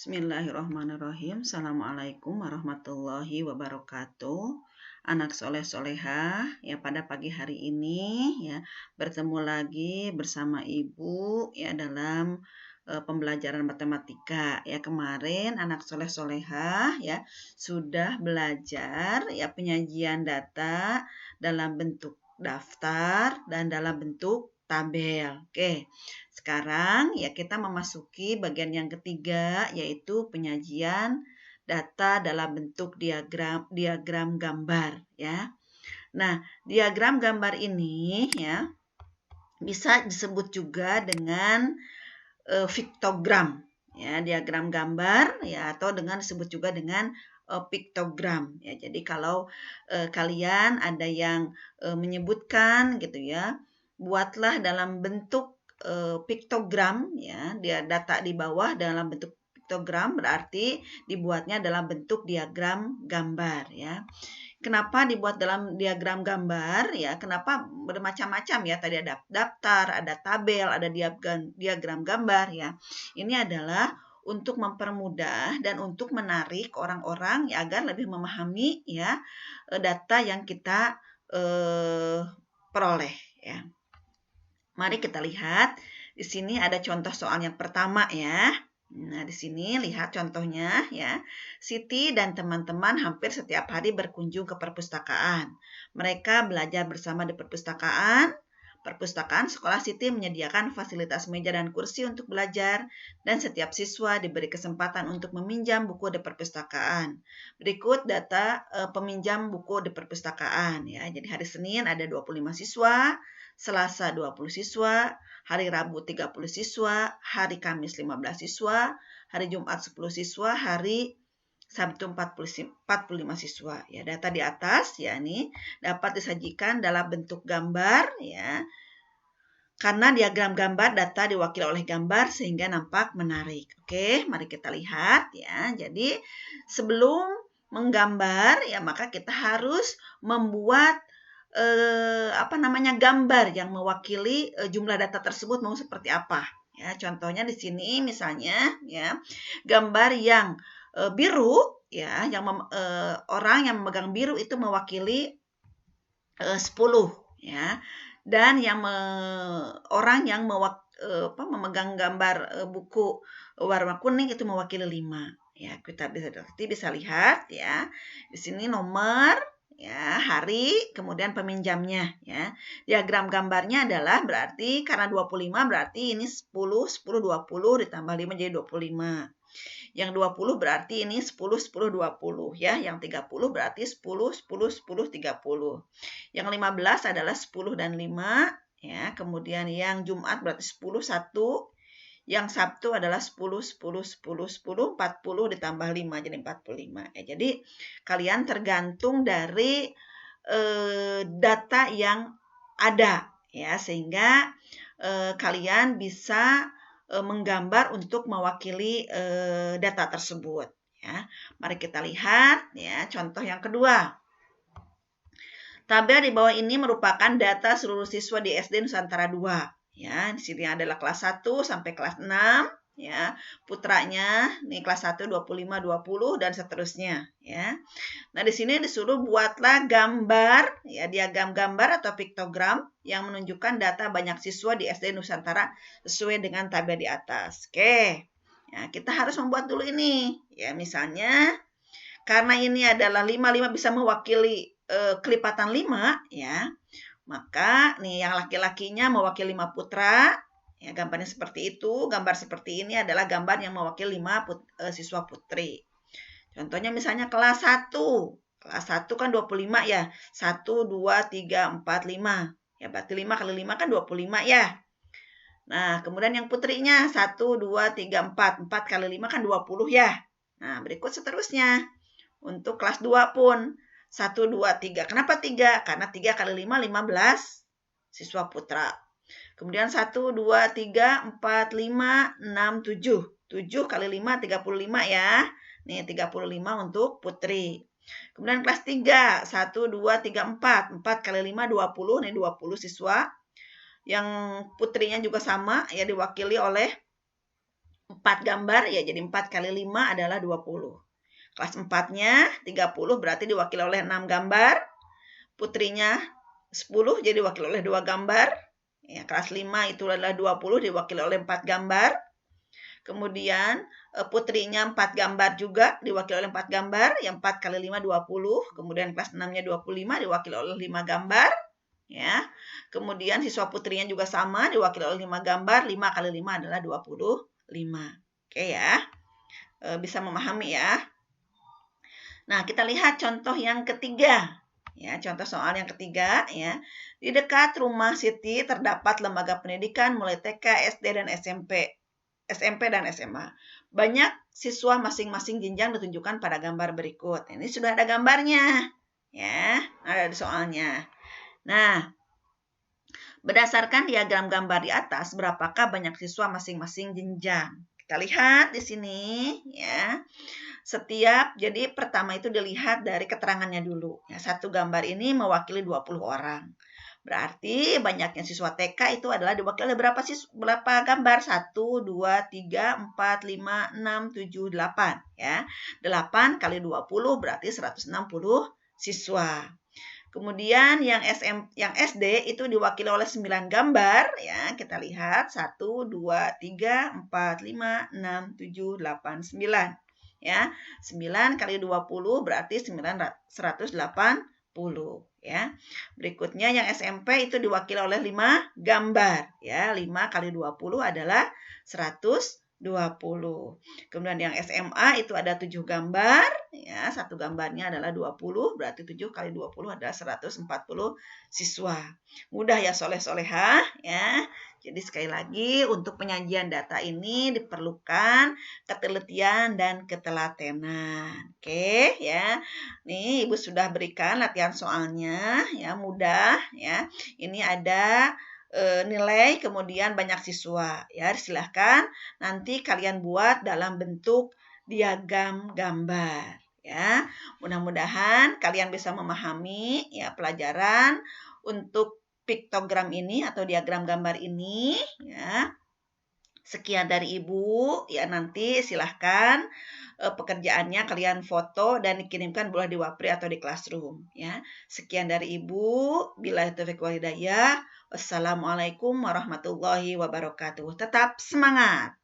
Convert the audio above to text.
Bismillahirrahmanirrahim. Assalamualaikum warahmatullahi wabarakatuh. Anak soleh-solehah, ya pada pagi hari ini ya bertemu lagi bersama Ibu ya dalam pembelajaran matematika. Ya kemarin anak soleh-solehah ya sudah belajar ya penyajian data dalam bentuk daftar dan dalam bentuk tabel. Oke. Sekarang ya kita memasuki bagian yang ketiga yaitu penyajian data dalam bentuk diagram gambar ya. Nah, diagram gambar ini ya bisa disebut juga dengan piktogram ya, diagram gambar ya atau disebut juga dengan piktogram ya. Jadi kalau kalian ada yang menyebutkan gitu ya, buatlah dalam bentuk piktogram ya, dia data di bawah dalam bentuk piktogram berarti dibuatnya dalam bentuk diagram gambar ya. Kenapa dibuat dalam diagram gambar ya? Kenapa bermacam-macam ya? Tadi ada daftar, ada tabel, ada diagram gambar ya. Ini adalah untuk mempermudah dan untuk menarik orang-orang ya agar lebih memahami ya data yang kita peroleh ya. Mari kita lihat di sini ada contoh soal yang pertama ya. Nah, di sini lihat contohnya ya. Siti dan teman-teman hampir setiap hari berkunjung ke perpustakaan. Mereka belajar bersama di perpustakaan. Perpustakaan sekolah Siti menyediakan fasilitas meja dan kursi untuk belajar dan setiap siswa diberi kesempatan untuk meminjam buku di perpustakaan. Berikut data peminjam buku di perpustakaan ya. Jadi hari Senin ada 25 siswa, Selasa 20 siswa, hari Rabu 30 siswa, hari Kamis 15 siswa, hari Jumat 10 siswa, hari Sabtu 45 siswa. Ya, data di atas ya ini dapat disajikan dalam bentuk gambar ya. Karena diagram gambar data diwakili oleh gambar sehingga nampak menarik. Oke, mari kita lihat ya. Jadi sebelum menggambar ya maka kita harus membuat gambar yang mewakili jumlah data tersebut mau seperti apa ya. Contohnya di sini misalnya ya gambar yang biru ya, yang orang yang memegang biru itu mewakili 10 ya, dan yang orang yang memegang gambar buku warna kuning itu mewakili 5 ya. Kita bisa lihat ya di sini nomor ya, hari, kemudian peminjamnya ya. Diagram gambarnya adalah berarti karena 25 berarti ini 10 20 ditambah 5 jadi 25. Yang 20 berarti ini 10 10 20 ya. Yang 30 berarti 10 10 10 30. Yang 15 adalah 10 dan 5 ya. Kemudian yang Jumat berarti 10 1. Yang Sabtu adalah 10, 10, 10, 10, 40 ditambah 5, jadi 45. Ya, jadi kalian tergantung dari data yang ada, ya, sehingga kalian bisa menggambar untuk mewakili data tersebut. Ya. Mari kita lihat ya, contoh yang kedua. Tabel di bawah ini merupakan data seluruh siswa di SD Nusantara 2. Ya, di sini adalah kelas 1 sampai kelas 6 ya. Putranya nih kelas 1 25 20 dan seterusnya ya. Nah, di sini disuruh buatlah gambar ya, diagram gambar atau piktogram yang menunjukkan data banyak siswa di SD Nusantara sesuai dengan tabel di atas. Oke. Ya, kita harus membuat dulu ini. Ya, misalnya karena ini adalah 5 bisa mewakili kelipatan 5 ya. Maka nih yang laki-lakinya mewakili 5 putra, ya gambarnya seperti itu. Gambar seperti ini adalah gambar yang mewakili 5 siswa putri. Contohnya misalnya kelas 1. Kelas 1 kan 25 ya. 1, 2, 3, 4, 5. Ya berarti 5 kali 5 kan 25 ya. Nah kemudian yang putrinya 1, 2, 3, 4. 4 kali 5 kan 20 ya. Nah berikut seterusnya. Untuk kelas 2 pun. 1, 2, 3. Kenapa 3? Karena 3 kali 5, 15 siswa putra. Kemudian 1, 2, 3, 4, 5, 6, 7. 7 kali 5, 35 ya. Nih 35 untuk putri. Kemudian kelas 3. 1, 2, 3, 4. 4 kali 5, 20. Nih 20 siswa. Yang putrinya juga sama ya diwakili oleh 4 gambar, ya jadi 4 kali 5 adalah 20. Kelas 4-nya 30 berarti diwakili oleh 6 gambar. Putrinya 10 jadi diwakili oleh 2 gambar. Ya, kelas 5 itu adalah 20 diwakili oleh 4 gambar. Kemudian putrinya 4 gambar juga diwakili oleh 4 gambar. Yang 4 kali 5 20. Kemudian kelas 6-nya 25 diwakili oleh 5 gambar. Ya. Kemudian siswa putrinya juga sama diwakili oleh 5 gambar. 5 kali 5 adalah 25. Oke ya. Bisa memahami ya. Nah, kita lihat contoh yang ketiga. Ya, contoh soal yang ketiga ya. Di dekat rumah Siti terdapat lembaga pendidikan mulai TK, SD dan SMP dan SMA. Banyak siswa masing-masing jenjang ditunjukkan pada gambar berikut. Ini sudah ada gambarnya. Ya, ada di soalnya. Nah, berdasarkan diagram gambar di atas, berapakah banyak siswa masing-masing jenjang? Kita lihat di sini ya. Jadi pertama itu dilihat dari keterangannya dulu. Ya, satu gambar ini mewakili 20 orang. Berarti banyaknya siswa TK itu adalah diwakili oleh berapa gambar? 1, 2, 3, 4, 5, 6, 7, 8. Ya. 8 kali 20 berarti 160 siswa. Kemudian yang SD itu diwakili oleh 9 gambar. Ya, kita lihat 1, 2, 3, 4, 5, 6, 7, 8, 9. Ya, 9 kali 20 berarti 180 ya. Berikutnya yang SMP itu diwakili oleh 5 gambar ya. 5 kali 20 adalah 120. Kemudian yang SMA itu ada 7 gambar ya. Satu gambarnya adalah 20 berarti 7 kali 20 adalah 140 siswa. Mudah ya soleh-solehah ya. Jadi sekali lagi untuk penyajian data ini diperlukan ketelitian dan ketelatenan. Oke ya. Nih Ibu sudah berikan latihan soalnya ya, mudah ya. Ini ada nilai kemudian banyak siswa ya. Silahkan nanti kalian buat dalam bentuk diagram gambar ya. Mudah-mudahan kalian bisa memahami ya pelajaran untuk piktogram ini atau diagram gambar ini ya. Sekian dari Ibu ya, nanti silahkan pekerjaannya kalian foto dan dikirimkan boleh di Wapri atau di Classroom ya. Sekian dari Ibu, billahi taufiq wal hidayah. Wassalamualaikum warahmatullahi wabarakatuh. Tetap semangat.